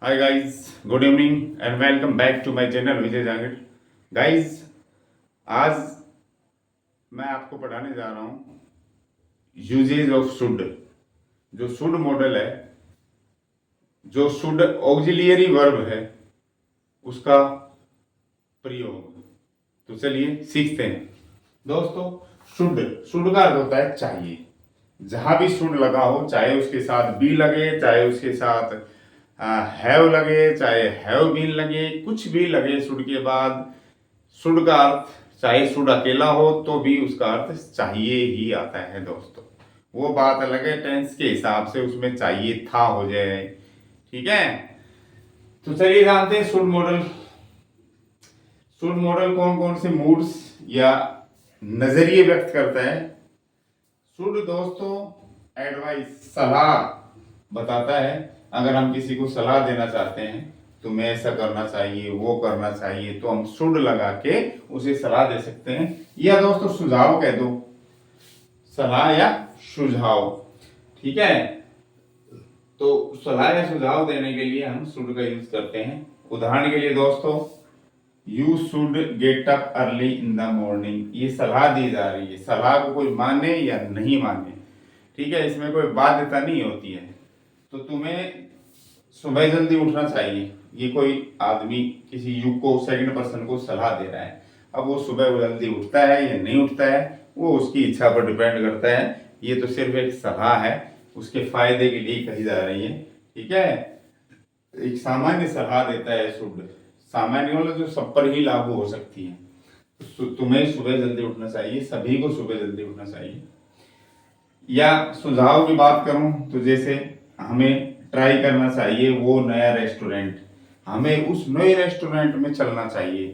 Hi guys, good evening and welcome back to my channel Vijay Jangid. Guys, आज मैं आपको पढ़ाने जा रहा हूँ यूजेज ऑफ शुड। जो शुड मॉडल है, जो शुड ऑक्सिलियरी वर्ब है, उसका प्रयोग। तो चलिए सीखते हैं दोस्तों। शुड शुड का अर्थ होता है चाहिए। जहां भी शुड लगा हो, चाहे उसके साथ बी लगे, चाहे उसके साथ हैव लगे, चाहे हैव बीन लगे, कुछ भी लगे शुड के बाद, शुड का अर्थ चाहे शुड अकेला हो तो भी उसका अर्थ चाहिए ही आता है दोस्तों। वो बात अलग है, टेंस के हिसाब से उसमें चाहिए था हो जाए, ठीक है। तो चलिए जानते हैं शुड मॉडल। शुड मॉडल कौन कौन से मूड्स या नजरिए व्यक्त करता है। शुड दोस्तों एडवाइस, सलाह बताता है। अगर हम किसी को सलाह देना चाहते हैं, तुम्हें ऐसा करना चाहिए, वो करना चाहिए, तो हम शुड लगा के उसे सलाह दे सकते हैं। या दोस्तों सुझाव कह दो, सलाह या सुझाव, ठीक है। तो सलाह या सुझाव देने के लिए हम शुड का यूज करते हैं। उदाहरण के लिए दोस्तों, you should get up early in the morning, ये सलाह दी जा रही है। सलाह को कोई माने या नहीं माने, ठीक है, इसमें कोई बाध्यता नहीं होती है। तो तुम्हें सुबह जल्दी उठना चाहिए, ये कोई आदमी किसी युग को, सेकंड पर्सन को सलाह दे रहा है। अब वो सुबह जल्दी उठता है या नहीं उठता है, वो उसकी इच्छा पर डिपेंड करता है। ये तो सिर्फ एक सलाह है, उसके फायदे के लिए कही जा रही है, ठीक है। एक सामान्य सलाह देता है शुड। सामान्य मतलब जो सब पर ही लागू हो सकती है। तो तुम्हें सुबह जल्दी उठना चाहिए, सभी को सुबह जल्दी उठना चाहिए। या सुझाव की बात करूं तो जैसे हमें ट्राई करना चाहिए वो नया रेस्टोरेंट, हमें उस नए रेस्टोरेंट में चलना चाहिए।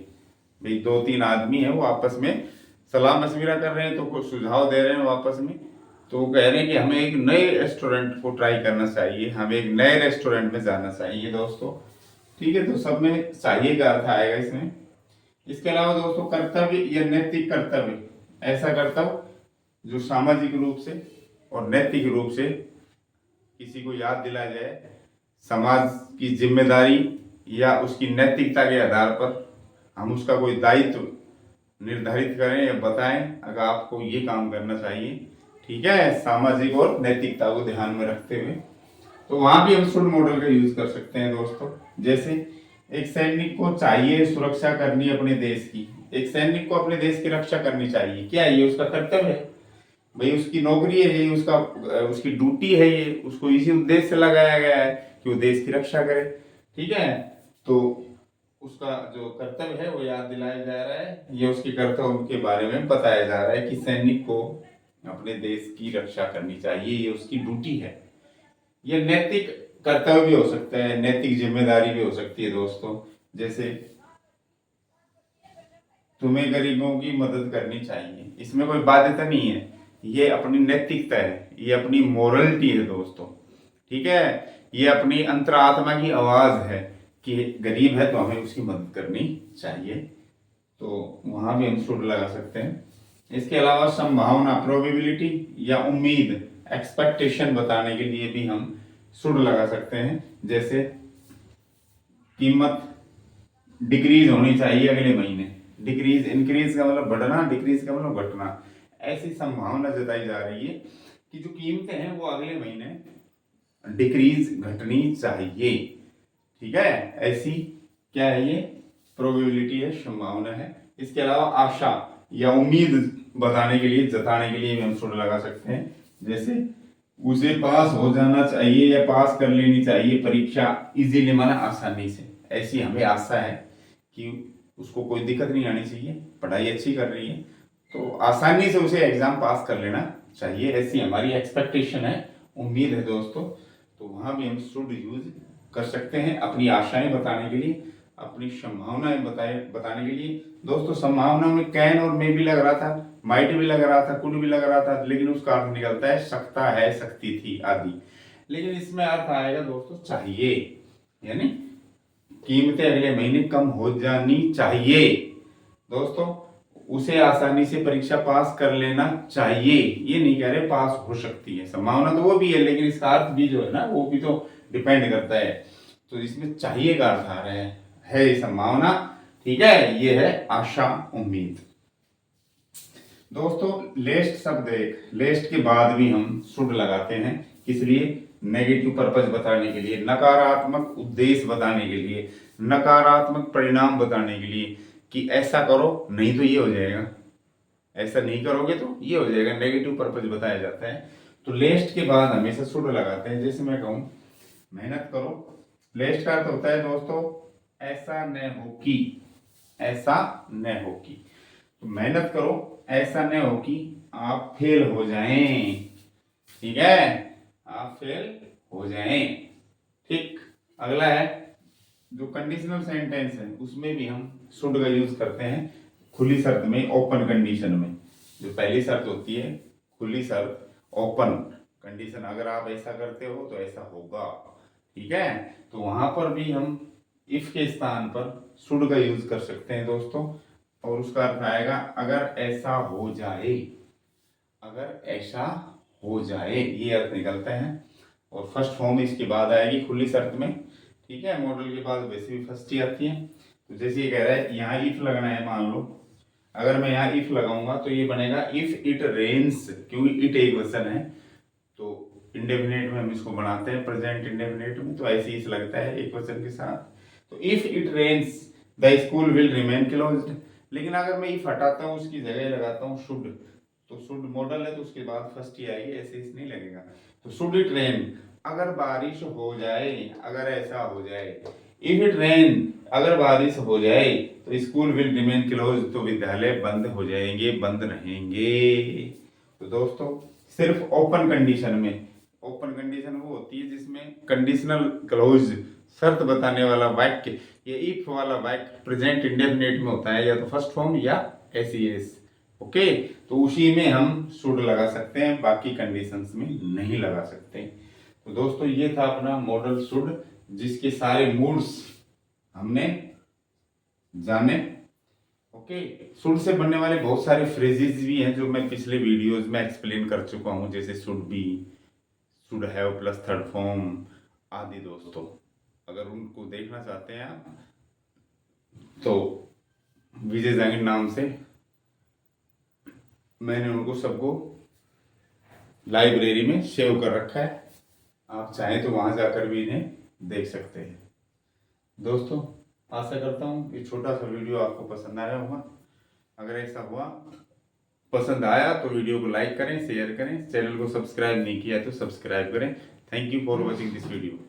भाई दो तीन आदमी है, वो आपस में सलाह मशविरा कर रहे हैं, तो कुछ सुझाव दे रहे हैं वो आपस में। तो वो कह रहे हैं कि हमें एक नए रेस्टोरेंट को ट्राई करना चाहिए, हमें एक नए रेस्टोरेंट में जाना चाहिए दोस्तों, ठीक है। तो सब में चाहिए का अर्थ आएगा इसमें। इसके अलावा दोस्तों कर्तव्य या नैतिक कर्तव्य, ऐसा कर्तव्य जो सामाजिक रूप से और नैतिक रूप से किसी को याद दिलाया जाए, समाज की जिम्मेदारी या उसकी नैतिकता के आधार पर हम उसका कोई दायित्व निर्धारित करें या बताएं, अगर आपको ये काम करना चाहिए, ठीक है, सामाजिक और नैतिकता को ध्यान में रखते हुए। तो वहां भी हम शुड मॉडल का यूज कर सकते हैं दोस्तों। जैसे एक सैनिक को चाहिए सुरक्षा करनी अपने देश की, एक सैनिक को अपने देश की रक्षा करनी चाहिए, क्या ये उसका कर्तव्य है, भाई उसकी नौकरी है ये, उसका उसकी ड्यूटी है ये, उसको इसी उद्देश्य से लगाया गया है कि वो देश की रक्षा करे, ठीक है। तो उसका जो कर्तव्य है वो याद दिलाया जा रहा है, ये उसके कर्तव्य के बारे में बताया जा रहा है कि सैनिक को अपने देश की रक्षा करनी चाहिए, ये उसकी ड्यूटी है। ये नैतिक कर्तव्य भी हो सकता है, नैतिक जिम्मेदारी भी हो सकती है दोस्तों। जैसे तुम्हें गरीबों की मदद करनी चाहिए, इसमें कोई बाध्यता नहीं है, ये अपनी नैतिकता है, ये अपनी मोरलिटी है दोस्तों, ठीक है। ये अपनी अंतरात्मा की आवाज है कि गरीब है तो हमें उसकी मदद करनी चाहिए। तो वहां भी हम शुड लगा सकते हैं। इसके अलावा संभावना, प्रोबेबिलिटी या उम्मीद, एक्सपेक्टेशन बताने के लिए भी हम शुड लगा सकते हैं। जैसे कीमत डिक्रीज होनी चाहिए अगले महीने, डिक्रीज, इंक्रीज का मतलब बढ़ना, डिक्रीज का मतलब घटना। ऐसी संभावना जताई जा रही है कि जो कीमतें हैं वो अगले महीने डिक्रीज, घटनी चाहिए, ठीक है। ऐसी क्या है ये, प्रोबेबिलिटी है, संभावना है। इसके अलावा आशा या उम्मीद बताने के लिए, जताने के लिए भी हम शुड लगा सकते हैं। जैसे उसे पास हो जाना चाहिए या पास कर लेनी चाहिए परीक्षा इजीली, माना आसानी से, ऐसी हमें आशा है कि उसको कोई दिक्कत नहीं आनी चाहिए, पढ़ाई अच्छी कर रही है तो आसानी से उसे एग्जाम पास कर लेना चाहिए, ऐसी हमारी एक्सपेक्टेशन है, उम्मीद है दोस्तों। तो वहां भी हम शुड यूज कर सकते हैं अपनी आशाएं बताने के लिए, अपनी संभावनाएं बताने के लिए दोस्तों। संभावना में कैन और मे भी लग रहा था, माइट भी लग रहा था, कुड भी लग रहा था, लेकिन उसका अर्थ निकलता है सकता है, सकती थी आदि। लेकिन इसमें अर्थ आएगा दोस्तों चाहिए, यानी कीमतें अगले महीने कम हो जानी चाहिए दोस्तों, उसे आसानी से परीक्षा पास कर लेना चाहिए। ये नहीं कह रहे पास हो सकती है, संभावना तो वो भी है, लेकिन इसका अर्थ भी जो है ना वो भी तो डिपेंड करता है। तो इसमें चाहिए का अर्थ आ रहा है ये संभावना, ठीक है, ये है आशा उम्मीद। दोस्तों लेस्ट शब्द एक, लेस्ट के बाद भी हम शुड लगाते हैं, किस लिए? नेगेटिव पर्पज बताने के लिए, नकारात्मक उद्देश्य बताने के लिए, नकारात्मक परिणाम बताने के लिए कि ऐसा करो नहीं तो ये हो जाएगा, ऐसा नहीं करोगे तो ये हो जाएगा, नेगेटिव पर्पज बताया जाता है। तो लेस्ट के बाद हमेशा शुड लगाते हैं। जैसे मैं कहूँ मेहनत करो, लेस्ट का अर्थ होता है दोस्तों ऐसा न हो कि, ऐसा न हो कि, तो मेहनत करो ऐसा न हो कि आप फेल हो जाएं, ठीक है, आप फेल हो जाएं। ठीक, अगला है जो कंडीशनल सेंटेंस है उसमें भी हम शुड का यूज करते हैं, खुली शर्त में, ओपन कंडीशन में। जो पहली शर्त होती है खुली शर्त, ओपन कंडीशन, अगर आप ऐसा करते हो तो ऐसा होगा, ठीक है, तो वहां पर भी हम इफ के स्थान पर शुड का यूज कर सकते हैं दोस्तों, और उसका अर्थ आएगा अगर ऐसा हो जाए, अगर ऐसा हो जाए, ये अर्थ निकलते हैं। और फर्स्ट फॉर्म इसके बाद आएगी खुली शर्त में, ठीक है, मॉडल के बाद वैसे भी फर्स्ट ही आती है। तो जैसे ये कह रहा है यहाँ इफ लगना है, मान लो अगर मैं यहाँ इफ लगाऊंगा तो ये बनेगा इफ इट रेन्स, क्योंकि इट एक वचन है तो इंडेफिनेट में हम इसको बनाते हैं प्रेजेंट इंडेफिनेट में, तो ऐसे ही लगता है एक वचन के साथ। तो if it rains the school will remain closed. लेकिन अगर मैं इफ हटाता हूँ उसकी जगह लगाता हूँ शुड, तो शुड मॉडल है तो उसके बाद फर्स्ट ही आएगी, ऐसे इस नहीं लगेगा। तो शुड इट रेन, अगर बारिश हो जाए, अगर ऐसा हो जाए, इफ इट रेन, अगर बारिश हो जाए तो स्कूल विल रिमेन क्लोज, तो विद्यालय बंद हो जाएंगे, बंद रहेंगे। तो दोस्तों सिर्फ ओपन कंडीशन में, ओपन कंडीशन वो होती है जिसमें कंडीशनल क्लोज शर्त बताने वाला वाक्य, ये इफ वाला वाक्य प्रेजेंट इंडेफिनिट में होता है, या तो फर्स्ट फॉर्म या एस, ओके, तो उसी में हम शुड लगा सकते हैं, बाकी कंडीशंस में नहीं लगा सकते। तो दोस्तों ये था अपना मॉडल शुड, जिसके सारे मूड्स हमने जाने। ओके, शुड से बनने वाले बहुत सारे फ्रेजेस भी हैं जो मैं पिछले वीडियोस में एक्सप्लेन कर चुका हूं, जैसे should be, should have plus third form आदि। दोस्तों अगर उनको देखना चाहते हैं आप तो विजय जांगिड़ नाम से मैंने उनको सबको लाइब्रेरी में सेव कर रखा है, आप चाहें तो वहां जाकर भी इन्हें देख सकते हैं। दोस्तों आशा करता हूँ ये छोटा सा वीडियो आपको पसंद आया होगा। अगर ऐसा हुआ, पसंद आया तो वीडियो को लाइक करें, शेयर करें, चैनल को सब्सक्राइब नहीं किया तो सब्सक्राइब करें। Thank you for watching this video.